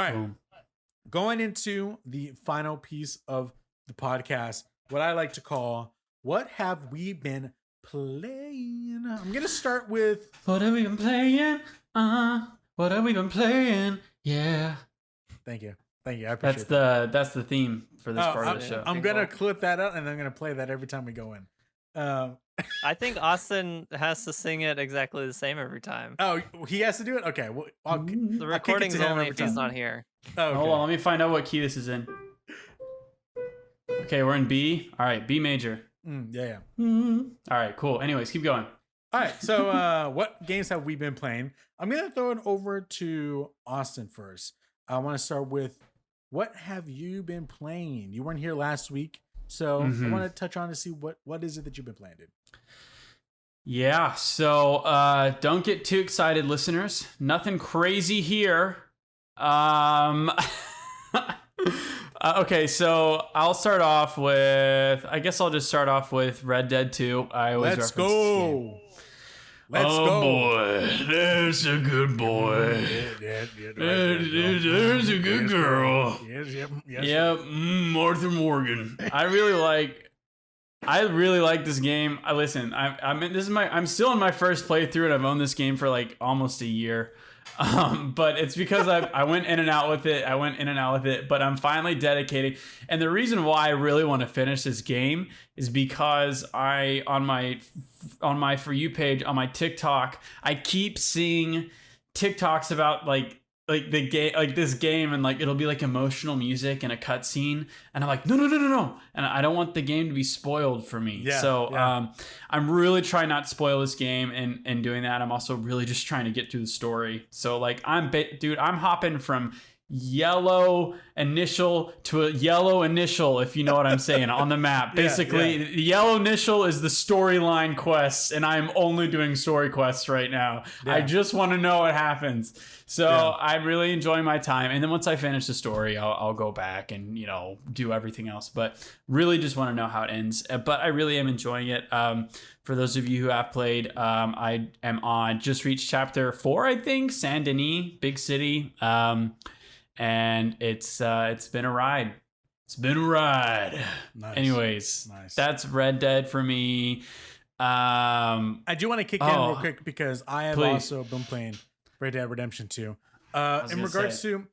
All right. Boom. Going into the final piece of the podcast, what I like to call "What Have We Been Playing?" I'm gonna start with What have we been playing? What have we been playing? Yeah. Thank you. I appreciate That's the theme for this part of the show. I'm gonna clip that out and I'm gonna play that every time we go in. I think Austin has to sing it exactly the same every time. Oh, he has to do it. Okay, well, The recording's only if he's not here. Oh, okay. Hold on, let me find out what key this is in. Okay, we're in B. All right, B major. Yeah. All right, cool. Anyways, keep going. All right. So, what games have we been playing? I'm gonna throw it over to Austin first. I want to start with what have you been playing? You weren't here last week, so I want to touch on to see what is it that you've been playing, dude. Yeah, so don't get too excited, listeners. Nothing crazy here. Okay, so I'll start off with. I guess I'll just start off with Red Dead 2. I always Let's reference this go. game. Let's go. Boy, there's a good boy. There's a good girl. Yes. Yep, Martha Morgan. I really like this game. I'm still in my first playthrough, and I've owned this game for like almost a year. But it's because I went in and out with it. But I'm finally dedicated, and the reason why I really want to finish this game is because on my For You page on my TikTok, I keep seeing TikToks about like the game, like this game, and like it'll be like emotional music and a cutscene, and I'm like, no, and I don't want the game to be spoiled for me. I'm really trying not to spoil this game, and doing that, I'm also really just trying to get through the story. So like I'm hopping from yellow initial to a yellow initial, if you know what I'm saying, on the map. Basically, the yellow initial is the storyline quests, and I'm only doing story quests right now. I just want to know what happens. So I'm really enjoying my time, and then once I finish the story, I'll go back and do everything else. But really, just want to know how it ends. But I really am enjoying it. For those of you who have played, I am on just reached chapter 4, I think, Saint Denis, big city. And it's been a ride. It's been a ride. Nice. Anyways, Nice. That's Red Dead for me. I do want to kick in real quick because I have also been playing Red Dead Redemption 2. In regards to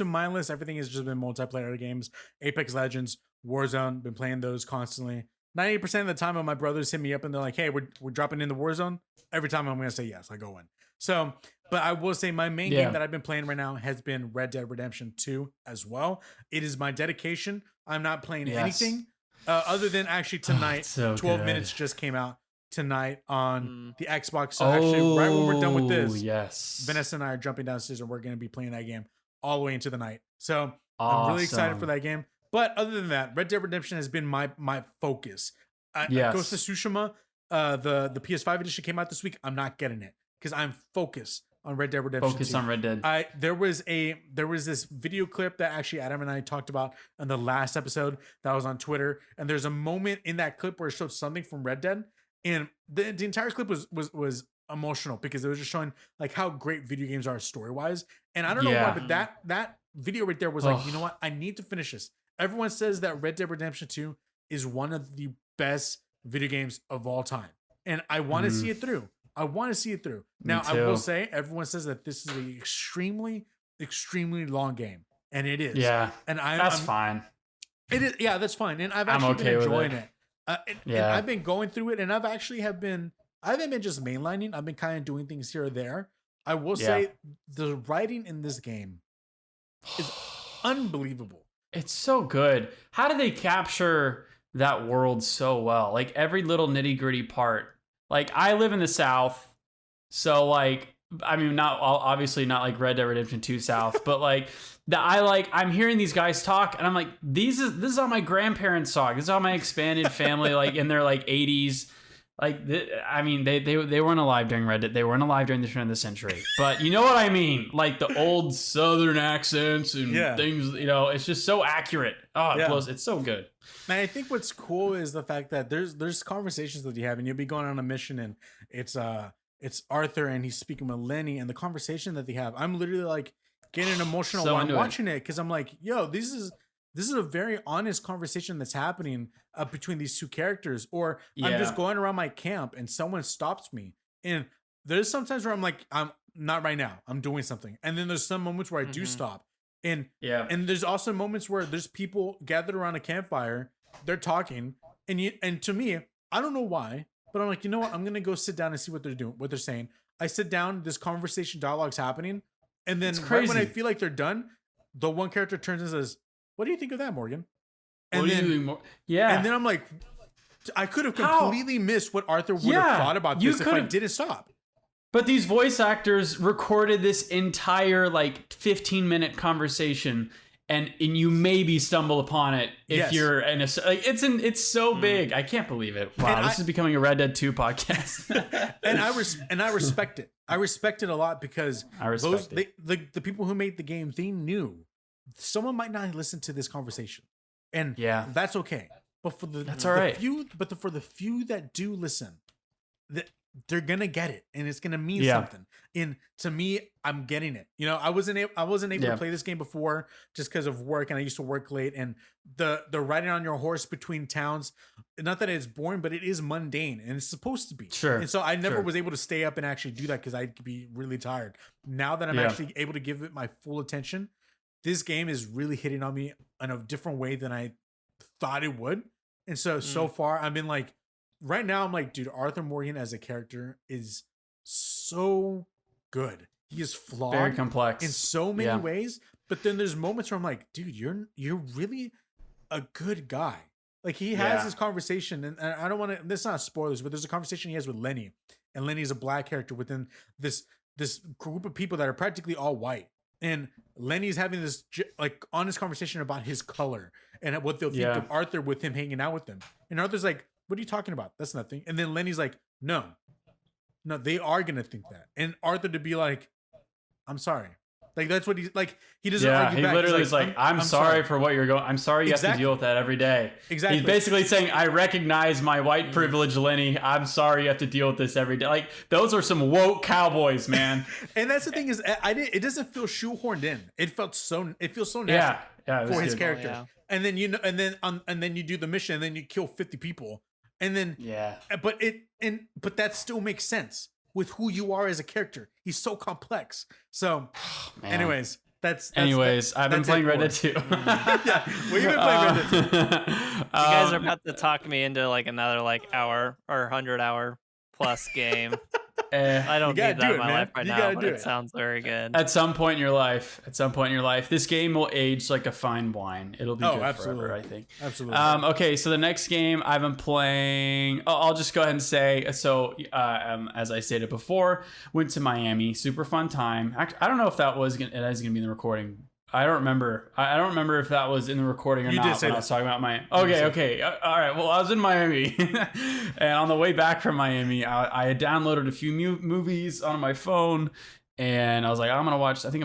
my list, everything has just been multiplayer games. Apex Legends, Warzone, been playing those constantly. 90% of the time when my brothers hit me up and they're like, hey, we're dropping in the Warzone, every time I'm going to say yes, I go in. So, but I will say my main game that I've been playing right now has been Red Dead Redemption 2 as well. It is my dedication. I'm not playing anything other than actually tonight. 12 minutes just came out tonight on the Xbox. So actually, right when we're done with this, Vanessa and I are jumping downstairs and we're going to be playing that game all the way into the night. So I'm really excited for that game. But other than that, Red Dead Redemption has been my focus. Ghost of Tsushima, the PS5 edition came out this week. I'm not getting it because I'm focused on Red Dead Redemption. Focus on Red Dead. There was this video clip that actually Adam and I talked about in the last episode that was on Twitter, and there's a moment in that clip where it showed something from Red Dead, and the entire clip was emotional because it was just showing like how great video games are story wise. And I don't know why, but that video right there was like, you know what? I need to finish this. Everyone says that Red Dead Redemption 2 is one of the best video games of all time, and I want to see it through. Now, I will say, everyone says that this is an extremely, extremely long game, and it is. Yeah, and that's fine. It is. Yeah, that's fine, and I've actually been enjoying it. And Yeah. I've been going through it, and I haven't been just mainlining. I've been kind of doing things here or there. I will say the writing in this game is unbelievable. It's so good. How do they capture that world so well? Like every little nitty gritty part. Like I live in the South, so like obviously not like Red Dead Redemption 2 South, but like I'm hearing these guys talk, and I'm like, this is how my grandparents talk. This is how my expanded family like in their like 80s. Like they weren't alive during Red Dead. They weren't alive during the turn of the century. But you know what I mean? Like the old Southern accents and things. It's just so accurate. It's so good. And I think what's cool is the fact that there's conversations that you have, and you'll be going on a mission, and it's Arthur, and he's speaking with Lenny, and the conversation that they have, I'm literally like getting emotional while I'm watching it because I'm like, yo, this is a very honest conversation that's happening between these two characters. Or I'm just going around my camp and someone stops me. And there's sometimes where I'm like, I'm not right now. I'm doing something. And then there's some moments where I do stop. And there's also moments where there's people gathered around a campfire. They're talking. And to me, I don't know why, but I'm like, you know what? I'm gonna go sit down and see what they're doing, what they're saying. I sit down. This conversation, dialogue's happening, and then right when I feel like they're done, the one character turns and says, "What do you think of that, Morgan?" And then I'm like, I could have completely missed what Arthur would have thought about this if I didn't stop. But these voice actors recorded this entire 15-minute conversation. And you maybe stumble upon it if you're in a it's so big. I can't believe it. Wow, this is becoming a Red Dead 2 podcast. and I respect it. I respect it a lot because the people who made the game, they knew someone might not listen to this conversation, and that's okay. But for for the few that do listen, they're gonna get it, and it's gonna mean something. And to me, I'm getting it. You know, I wasn't able to play this game before just because of work, and I used to work late. And the riding on your horse between towns, not that it's boring, but it is mundane, and it's supposed to be. Sure. And so I never was able to stay up and actually do that because I'd be really tired. Now that I'm actually able to give it my full attention, this game is really hitting on me in a different way than I thought it would. And so far, I've been like. Right now, I'm like, dude, Arthur Morgan as a character is so good. He is flawed, very complex in so many ways. But then there's moments where I'm like, dude, you're really a good guy. Like he has this conversation, and I don't want to. This is not spoilers, but there's a conversation he has with Lenny, and Lenny is a black character within this group of people that are practically all white. And Lenny's having this honest conversation about his color and what they'll think of Arthur with him hanging out with them. And Arthur's like, what are you talking about? That's nothing. And then Lenny's like, no, they are going to think that. And Arthur to be like, I'm sorry. Like, that's what he's like. He doesn't argue he back. Literally is like, I'm sorry for what you're going. I'm sorry you have to deal with that every day. Exactly. He's basically saying, I recognize my white privilege, Lenny. I'm sorry you have to deal with this every day. Like, those are some woke cowboys, man. And that's the thing is, it doesn't feel shoehorned in. It feels so natural for his character. Oh, yeah. And then and then you do the mission, and then you kill 50 people. And then but that still makes sense with who you are as a character. He's so complex. So anyways, I've been playing Red Dead 2. Well, you've been playing Red Dead 2. You guys are about to talk me into another hour or 100-hour plus game. I don't need that in my life right now, but it sounds very good. At some point in your life, this game will age like a fine wine. It'll be good forever, I think. Absolutely. Okay, so the next game I've been playing, I'll just go ahead and say, as I stated before, went to Miami, super fun time. I don't know if that was going to be in the recording. I don't remember. I don't remember if that was in the recording or not. Did say when I was talking about Miami. Okay. All right. Well, I was in Miami, and on the way back from Miami, I had downloaded a few movies on my phone, and I was like, I think I'm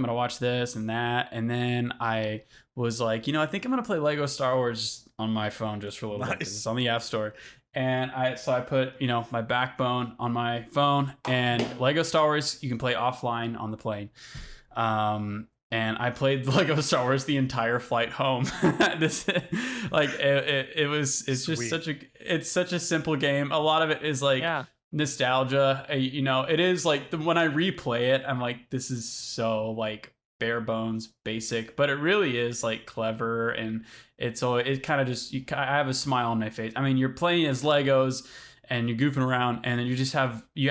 gonna watch this and that, and then I was like, I think I'm gonna play Lego Star Wars on my phone just for a little bit because it's on the App Store. And I put, my Backbone on my phone, and Lego Star Wars you can play offline on the plane. And I played Lego Star Wars the entire flight home. It's such a simple game. A lot of it is nostalgia. It is when I replay it, I'm like, this is so bare bones basic, but it really is clever, and it kind of just I have a smile on my face. I mean, you're playing as Legos and you're goofing around, and then you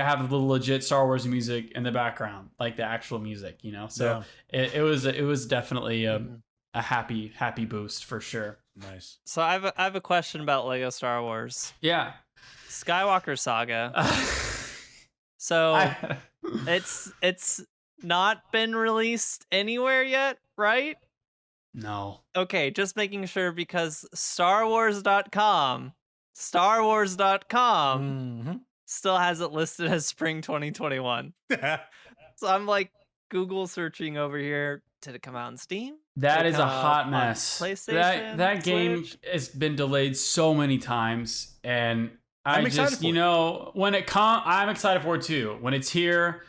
have the legit Star Wars music in the background, like the actual music, So it was definitely a happy boost for sure. Nice. So I have a question about Lego Star Wars. Yeah. Skywalker Saga. So it's not been released anywhere yet, right? No. Okay, just making sure because StarWars.com still has it listed as spring 2021. So I'm Google searching over here. Did it come out on Steam? That is a hot mess. PlayStation, that game has been delayed so many times, and I'm excited for it. When it I'm excited for it too. When it's here,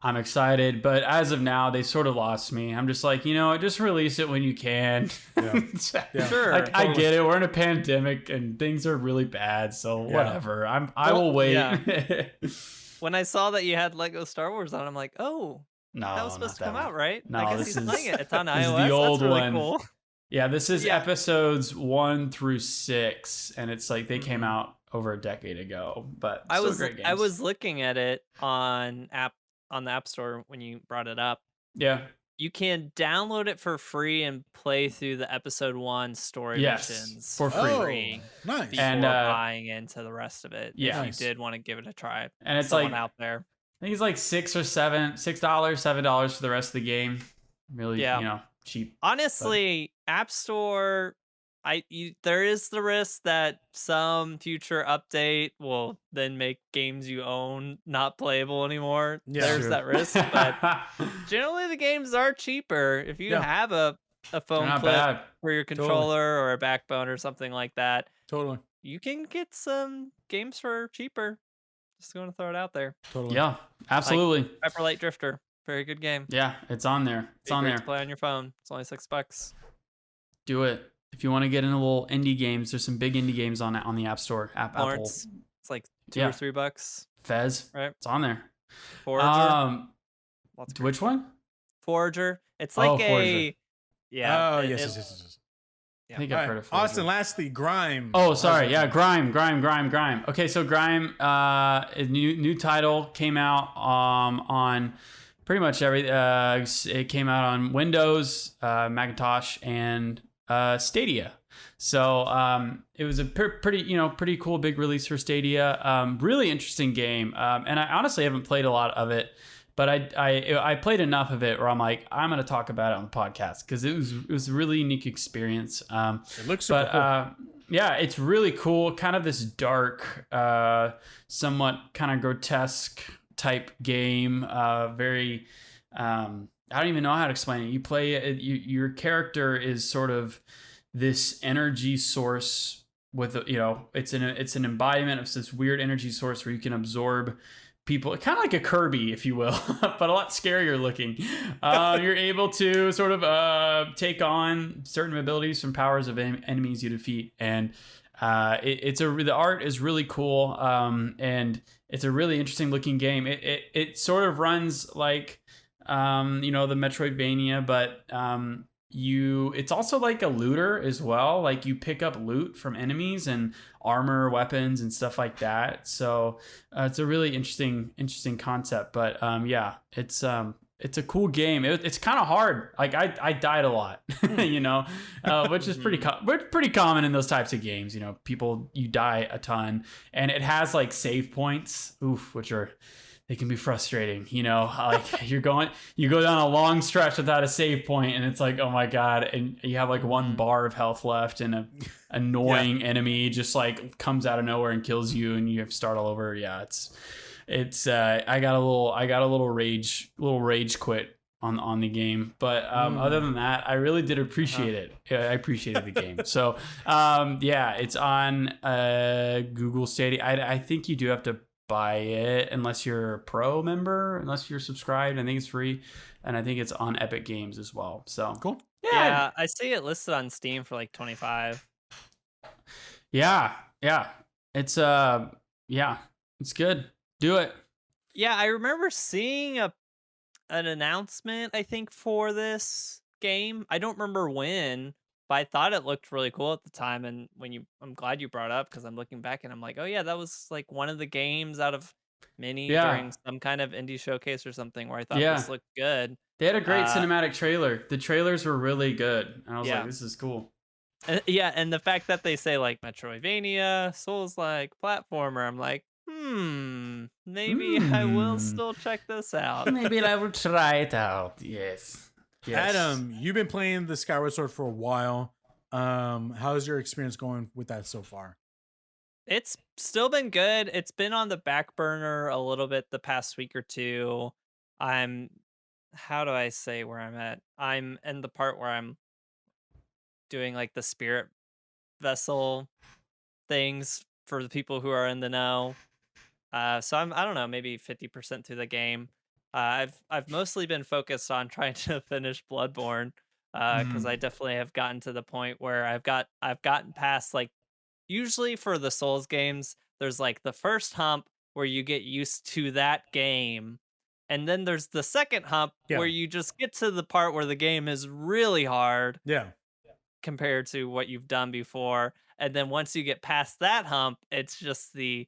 I'm excited, but as of now, they sort of lost me. I'm just like, just release it when you can. Yeah. Sure. I get it. We're in a pandemic and things are really bad, so whatever. I will wait. Yeah. When I saw that you had Lego Star Wars on, I'm like, oh, no, that was supposed to come out, right? No, I guess he's playing it. It's on iOS. This is the old That's really one. Cool. Yeah, this is episodes 1 through 6, and it's like they came out over a decade ago. But I great was looking at it on the App Store when you brought it up. Yeah. You can download it for free and play through the episode 1 story missions for free. Oh, nice. Before buying into the rest of it. Yeah. If you did want to give it a try. And it's like out there. I think it's like $7 for the rest of the game. Really, cheap. Honestly, App Store, there is the risk that some future update will then make games you own not playable anymore. Yeah, there's that risk, but generally the games are cheaper. If you have a phone clip for your controller or a backbone or something like that, you can get some games for cheaper. Just going to throw it out there. Yeah, absolutely. Like Pepper Light Drifter, very good game. Yeah, it's on there. It's on there. To play on your phone. It's only $6. Do it. If you want to get into little indie games, there's some big indie games on the App Store. Apple. It's like $2 or $3. Fez. Right. It's on there. Forager. Which one? Forager. It's like Forager. Yeah. Oh, yes. I think I've heard of it. Austin, lastly, Grime. Oh, sorry. Yeah, Grime. Okay, so Grime, a new title came out on pretty much it came out on Windows, Macintosh, and Stadia. So it was a pretty cool big release for Stadia. Really interesting game. And I honestly haven't played a lot of it. But I played enough of it where I'm like, I'm going to talk about it on the podcast because it was a really unique experience. It looks super cool. Yeah, it's really cool. Kind of this dark, somewhat kind of grotesque type game. Very, I don't even know how to explain it. You play it. Your character is sort of this energy source with it's an embodiment of this weird energy source where you can absorb people, kind of like a Kirby, if you will, but a lot scarier looking. You're able to sort of take on certain abilities from powers of enemies you defeat, and the art is really cool, and it's a really interesting looking game. It sort of runs like the Metroidvania, but it's also like a looter as well. Like you pick up loot from enemies and armor, weapons, and stuff like that. So it's a really interesting concept. But it's a cool game. It's kind of hard. Like I died a lot, which is pretty common in those types of games. You die a ton, and it has like save points, which are. They can be frustrating, like you go down a long stretch without a save point and it's like, oh my God. And you have like one bar of health left and an annoying enemy just like comes out of nowhere and kills you and you have to start all over. Yeah. It's I got a little rage quit on the game. But other than that, I really did appreciate it. I appreciated the game. So it's on Google Stadia. I think you do have to buy it unless you're a pro member, unless you're subscribed. I think it's free, and I think it's on Epic Games as well. So cool. Yeah, I see it listed on Steam for like $25. Yeah, it's it's good. Do it. Yeah, I remember seeing an announcement, I think, for this game. I don't remember when, but I thought it looked really cool at the time. And I'm glad you brought it up because I'm looking back and I'm like, oh yeah, that was like one of the games out of many during some kind of indie showcase or something where I thought this looked good. They had a great cinematic trailer. The trailers were really good. And I was like, this is cool. And the fact that they say like Metroidvania, Souls-like, platformer, I'm like, maybe I will still check this out. Maybe I will try it out. Yes. Adam, you've been playing the Skyward Sword for a while. How's your experience going with that so far? It's still been good. It's been on the back burner a little bit the past week or two. How do I say where I'm at? I'm in the part where I'm doing like the spirit vessel things for the people who are in the know. So I don't know, maybe 50% through the game. I've mostly been focused on trying to finish Bloodborne, because I definitely have gotten to the point where I've gotten past, like, usually for the Souls games, there's like the first hump where you get used to that game, and then there's the second hump where Yeah. you just get to the part where the game is really hard Yeah. compared to what you've done before. And then once you get past that hump, it's just the,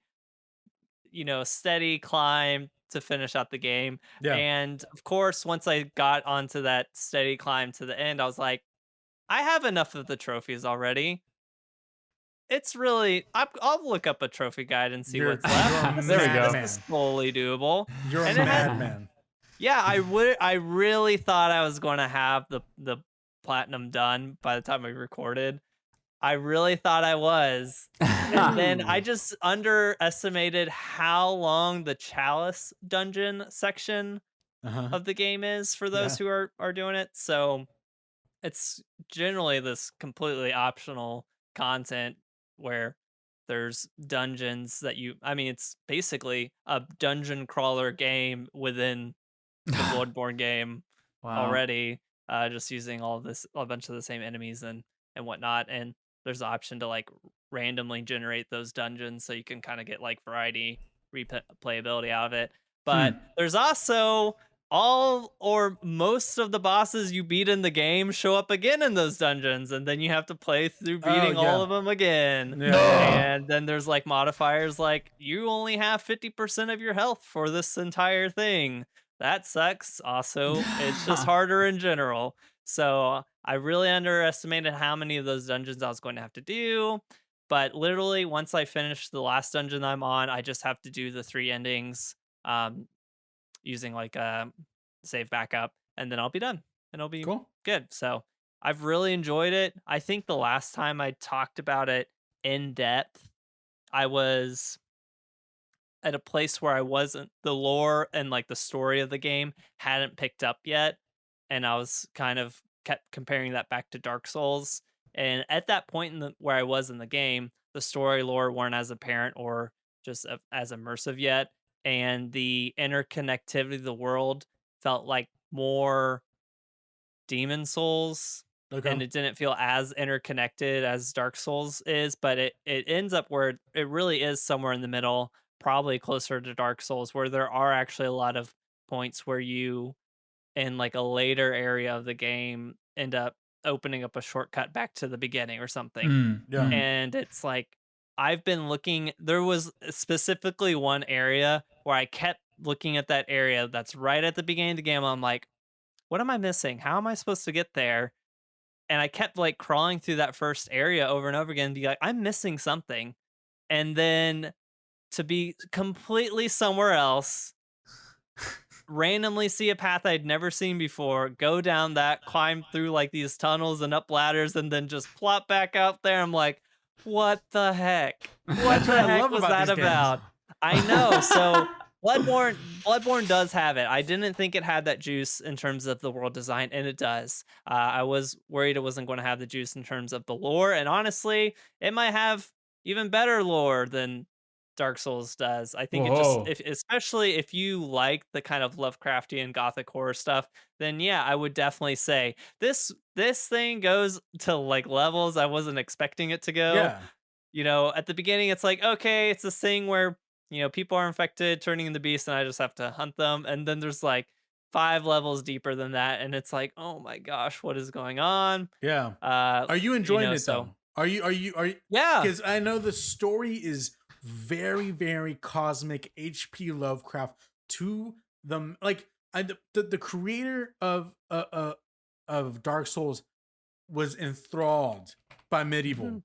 steady climb to finish out the game. Yeah. And of course, once I got onto that steady climb to the end, I was like, I have enough of the trophies already. It's really, I'll look up a trophy guide and see what's left. There we go. This is fully doable. You're And a it had, madman. yeah, I really thought I was going to have the platinum done by the time we recorded. I really thought I was. And then I just underestimated how long the Chalice Dungeon section of the game is for those who are doing it. So it's generally this completely optional content where there's dungeons that it's basically a dungeon crawler game within the Bloodborne game already, just using a bunch of the same enemies and whatnot. And there's the option to like randomly generate those dungeons so you can kind of get like variety replayability out of it. But there's also all or most of the bosses you beat in the game show up again in those dungeons, and then you have to play through beating all of them again. And then there's like modifiers like you only have 50% of your health for this entire thing. That sucks. Also, it's just harder in general. So I really underestimated how many of those dungeons I was going to have to do. But literally, once I finish the last dungeon I'm on, I just have to do the 3 endings. Using like a save backup, and then I'll be done and it'll be good. So I've really enjoyed it. I think the last time I talked about it in depth, I was at a place where the lore and like the story of the game hadn't picked up yet. And I was kept comparing that back to Dark Souls. And at that point where I was in the game, the story lore weren't as apparent or just as immersive yet. And the interconnectivity of the world felt like more Demon Souls. And it didn't feel as interconnected as Dark Souls is, but it ends up where it really is somewhere in the middle, probably closer to Dark Souls, where there are actually a lot of points where you, in like a later area of the game, end up opening up a shortcut back to the beginning or something. And it's like, I've been looking, there was specifically one area where I kept looking at that area that's right at the beginning of the game. I'm like, what am I missing? How am I supposed to get there? And I kept like crawling through that first area over and over again and be like, I'm missing something. And then to be completely somewhere else, randomly see a path I'd never seen before, go down that, climb through like these tunnels and up ladders, and then just plop back out there. I'm like, what the heck? What the heck was that about? I know. So Bloodborne does have it. I didn't think it had that juice in terms of the world design, and it does. I was worried it wasn't going to have the juice in terms of the lore, and honestly, it might have even better lore than Dark Souls does. I think especially if you like the kind of Lovecraftian gothic horror stuff, then yeah, I would definitely say this thing goes to like levels I wasn't expecting it to go. Yeah. At the beginning it's like, okay, it's this thing where, people are infected, turning into beasts, and I just have to hunt them. And then there's like 5 levels deeper than that, and it's like, oh my gosh, what is going on? Yeah. Are you enjoying it though? Are you? Yeah. Because I know the story is very, very cosmic HP Lovecraft to the the creator of Dark Souls was enthralled by medieval,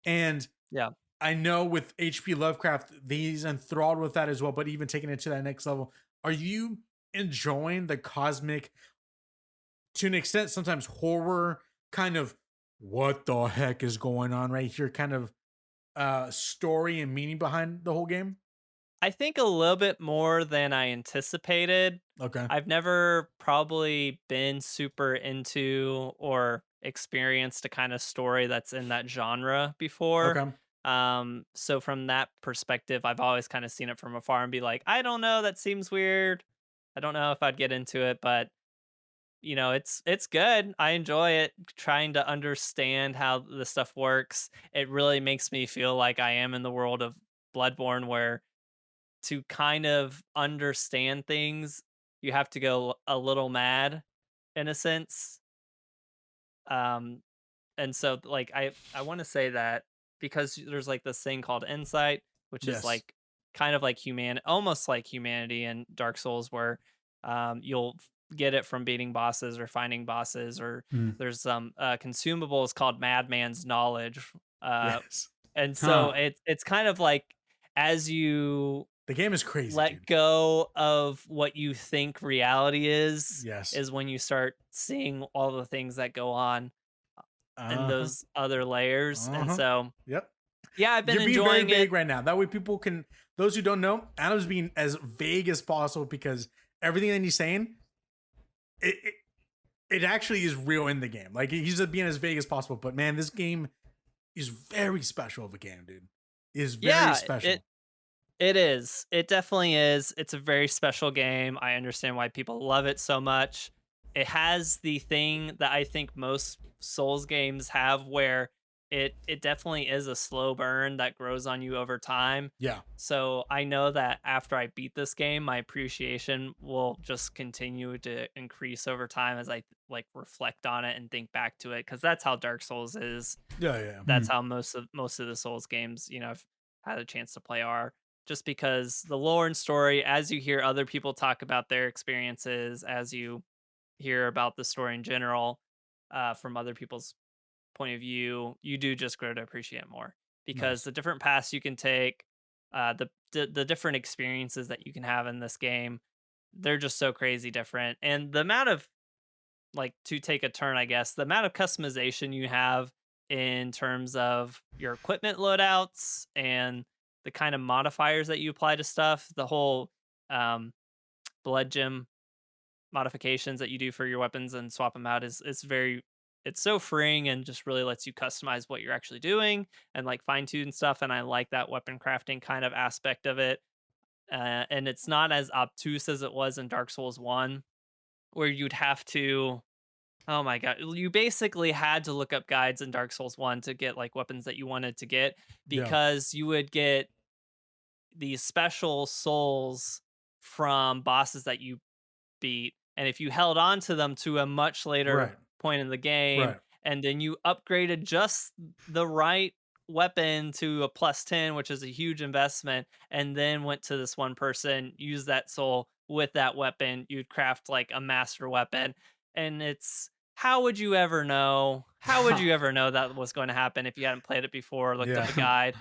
and yeah, I know with HP Lovecraft he's enthralled with that as well. But even taking it to that next level, are you enjoying the cosmic, to an extent, sometimes horror kind of what the heck is going on right here kind of story and meaning behind the whole game? I think a little bit more than I anticipated. Okay. I've never probably been super into or experienced a kind of story that's in that genre before. Okay. So from that perspective, I've always kind of seen it from afar and be like, I don't know, that seems weird. I don't know if I'd get into it, but it's good. I enjoy it trying to understand how the stuff works. It really makes me feel like I am in the world of Bloodborne, where to kind of understand things, you have to go a little mad in a sense. Um and so like I want to say that because there's like this thing called insight, which is Yes. like kind of like almost like humanity in Dark Souls, where you'll get it from beating bosses or finding bosses, or Mm. there's some consumables called Madman's Knowledge. Yes. And so it's kind of like, as you the game is crazy, let dude. go of what you think reality is, Yes. is when you start seeing all the things that go on in those other layers. And so yep. yeah, I've been You're being enjoying very vague it right now. That way people can, those who don't know, Adam's being as vague as possible, because everything that he's saying, it actually is real in the game. Like, he's just being as vague as possible. But man, this game is very special of a game, dude. It is very special. It is. It definitely is. It's a very special game. I understand why people love it so much. It has the thing that I think most Souls games have, where it definitely is a slow burn that grows on you over time. Yeah. So I know that after I beat this game, my appreciation will just continue to increase over time as I like reflect on it and think back to it, because that's how Dark Souls is. Yeah. That's how most of the Souls games, I've had a chance to play are. Just because the lore and story, as you hear other people talk about their experiences, as you hear about the story in general, from other people's point of view, you do just grow to appreciate it more, because the different paths you can take, the different experiences that you can have in this game, they're just so crazy different. And the amount of, like, to take a turn, I guess, the amount of customization you have in terms of your equipment loadouts and the kind of modifiers that you apply to stuff, the whole blood gem modifications that you do for your weapons and swap them out, it's so freeing, and just really lets you customize what you're actually doing and like fine tune stuff. And I like that weapon crafting kind of aspect of it. And it's not as obtuse as it was in Dark Souls 1, where you'd have to, oh my god, you basically had to look up guides in Dark Souls 1 to get like weapons that you wanted to get, because you would get these special souls from bosses that you beat, and if you held on to them to a much later point in the game, and then you upgraded just the right weapon to a +10, which is a huge investment, and then went to this one person, use that soul with that weapon, you'd craft like a master weapon. And it's, how would you ever know? How would you ever know that was going to happen if you hadn't played it before, looked up a guide?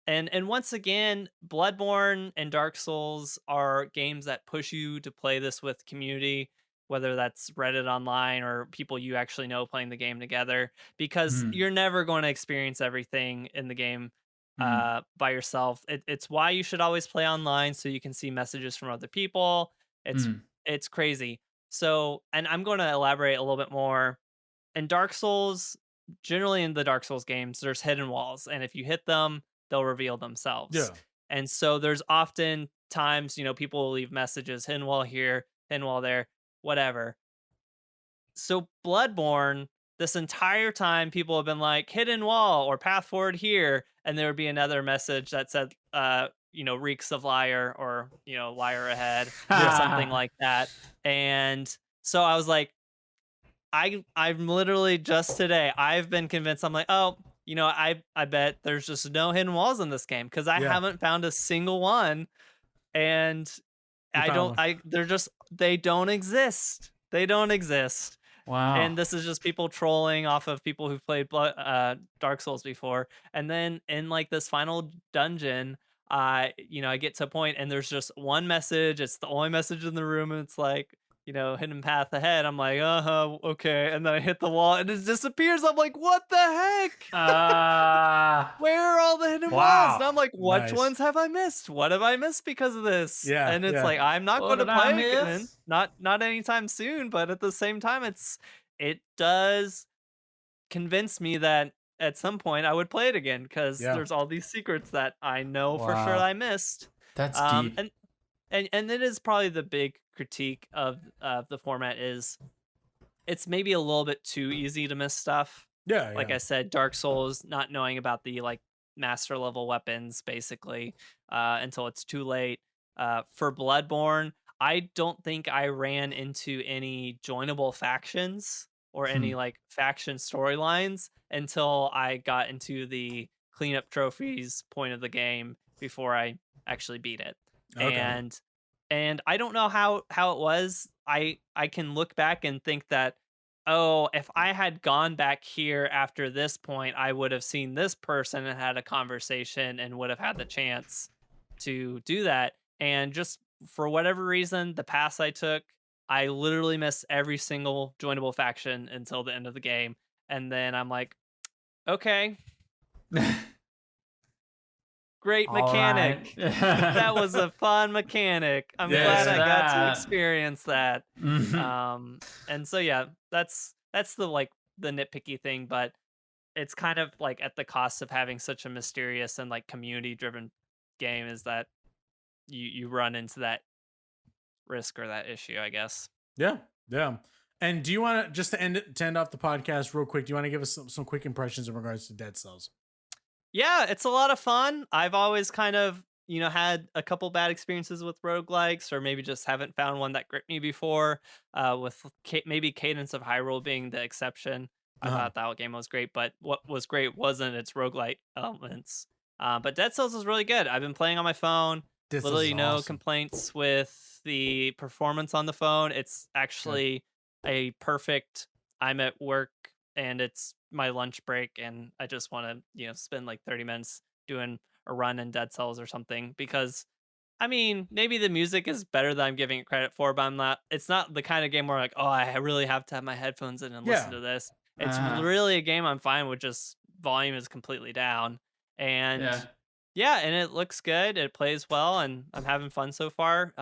And once again, Bloodborne and Dark Souls are games that push you to play this with community, whether that's Reddit online or people you actually know playing the game together, because you're never going to experience everything in the game by yourself. It's why you should always play online, so you can see messages from other people. It's crazy. So, and I'm going to elaborate a little bit more. In Dark Souls, generally in the Dark Souls games, there's hidden walls, and if you hit them, they'll reveal themselves. Yeah. And so there's often times, people will leave messages, hidden wall here, hidden wall there, whatever. So Bloodborne, this entire time, people have been like, hidden wall or path forward here, and there would be another message that said, reeks of liar, or, liar ahead, or something like that. And so I was like, I'm literally just today, I've been convinced, I'm like, oh, I bet there's just no hidden walls in this game, because I haven't found a single one. And they don't exist. They don't exist. Wow. And this is just people trolling off of people who've played Dark Souls before. And then in like this final dungeon, I get to a point and there's just one message. It's the only message in the room, and it's like, hidden path ahead. I'm like, okay. And then I hit the wall and it disappears. I'm like, what the heck? Where are all the hidden walls? And I'm like, which ones have I missed? What have I missed because of this? Yeah. And it's like, I'm not going to play it again. Not anytime soon. But at the same time, it does convince me that at some point I would play it again, because there's all these secrets that I know for sure I missed. That's deep. and it is probably the big critique of the format is it's maybe a little bit too easy to miss stuff. Yeah, like I said, Dark Souls, not knowing about the like master level weapons basically until it's too late. For Bloodborne, I don't think I ran into any joinable factions or any like faction storylines until I got into the cleanup trophies point of the game before I actually beat it. Okay. And I don't know how it was. I can look back and think that, oh, if I had gone back here after this point, I would have seen this person and had a conversation and would have had the chance to do that. And just for whatever reason, the pass I took, I literally missed every single joinable faction until the end of the game. And then I'm like, okay, great mechanic. Right. That was a fun mechanic. I'm glad I got to experience that. And so yeah, that's the like the nitpicky thing, but it's kind of like at the cost of having such a mysterious and like community driven game is that you run into that risk or that issue, I guess. Yeah. And do you want to just to end off the podcast real quick? Do you want to give us some quick impressions in regards to Dead Cells? Yeah, it's a lot of fun. I've always kind of, had a couple bad experiences with roguelikes, or maybe just haven't found one that gripped me before, with maybe Cadence of Hyrule being the exception. I thought that game was great, but what was great wasn't its roguelike elements. But Dead Cells is really good. I've been playing on my phone. Literally no complaints with the performance on the phone. It's actually a perfect, I'm at work and it's my lunch break and I just want to, spend like 30 minutes doing a run in Dead Cells or something, because I mean, maybe the music is better than I'm giving it credit for, but it's not the kind of game where like, oh, I really have to have my headphones in and listen to this. It's really a game I'm fine with just volume is completely down. And and it looks good. It plays well and I'm having fun so far.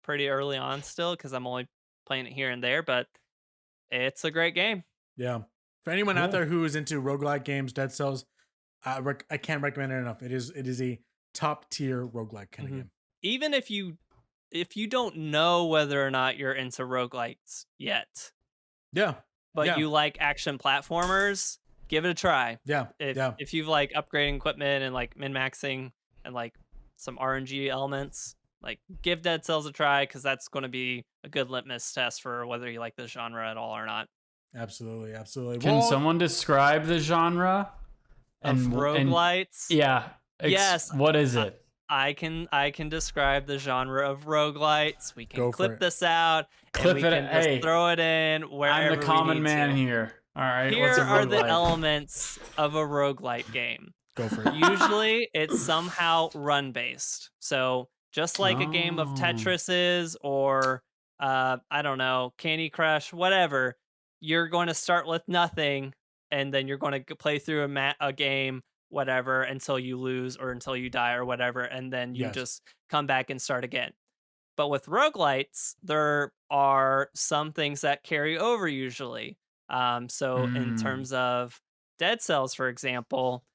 Pretty early on still because I'm only playing it here and there, but it's a great game. Yeah. For anyone out there who is into roguelike games, Dead Cells, I can't recommend it enough. It is a top tier roguelike kind of game. Even if you don't know whether or not you're into roguelikes yet. Yeah. But you like action platformers, give it a try. Yeah. If you've like upgrading equipment and like min-maxing and like some RNG elements, like give Dead Cells a try, because that's going to be a good litmus test for whether you like the genre at all or not. Absolutely. Can someone describe the genre of roguelites? Yes. What is it? I can describe the genre of roguelites. We can clip this out. Clip and we can just throw it in wherever. I'm the common man here. All right. Here are the elements of a roguelite game. Go for it. Usually it's somehow run based. So just like a game of Tetris is, or I don't know, Candy Crush, whatever, you're going to start with nothing and then you're going to play through a game, whatever, until you lose or until you die or whatever, and then you just come back and start again. But with roguelites, there are some things that carry over usually. So in terms of Dead Cells, for example,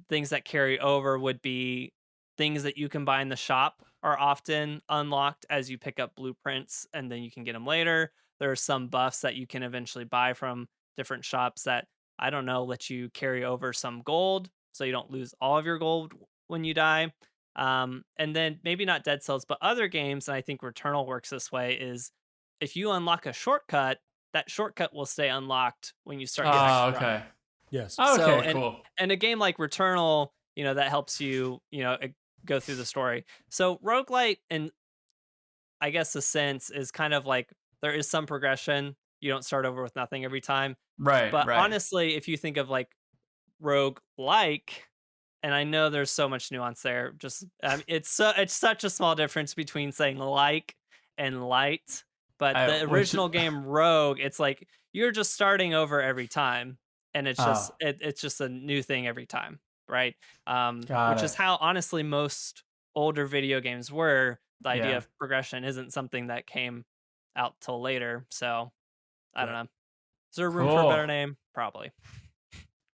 things that carry over would be things that you can buy in the shop are often unlocked as you pick up blueprints, and then you can get them later. There are some buffs that you can eventually buy from different shops that, I don't know, let you carry over some gold so you don't lose all of your gold when you die. And then maybe not Dead Cells, but other games, and I think Returnal works this way, is if you unlock a shortcut, that shortcut will stay unlocked when you start getting okay. Yes. Okay, cool. And a game like Returnal, that helps you, go through the story. So roguelite, in I guess the sense, is kind of like there is some progression. You don't start over with nothing every time. Right. But honestly, if you think of like roguelike, and I know there's so much nuance there, just it's such a small difference between saying like and light. But the original game Rogue, it's like you're just starting over every time, and it's just it's just a new thing every time, right? Which is how honestly most older video games were. The idea of progression isn't something that came out till later, so I don't know. Is there room for a better name? Probably.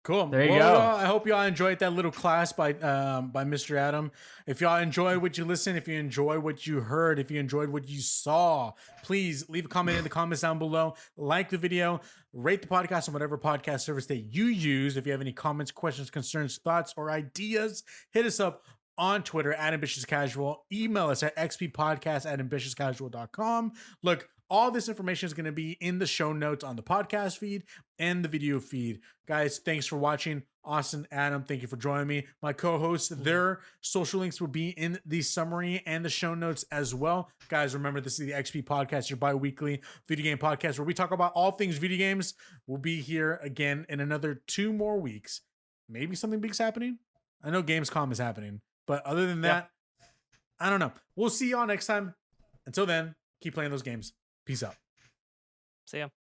Cool. There you go. I hope y'all enjoyed that little class by Mr. Adam. If y'all enjoyed what you listened, if you enjoyed what you heard, if you enjoyed what you saw, please leave a comment in the comments down below. Like the video, rate the podcast on whatever podcast service that you use. If you have any comments, questions, concerns, thoughts, or ideas, hit us up on Twitter at Ambitious Casual. Email us at xppodcast@ambitiouscasual.com. Look, all this information is going to be in the show notes on the podcast feed and the video feed. Guys, thanks for watching. Austin, Adam, thank you for joining me. My co-hosts, their social links will be in the summary and the show notes as well. Guys, remember, this is the XP Podcast, your bi-weekly video game podcast where we talk about all things video games. We'll be here again in another 2 more weeks. Maybe something big's happening. I know Gamescom is happening, but other than that, I don't know. We'll see y'all next time. Until then, keep playing those games. Peace out. See ya.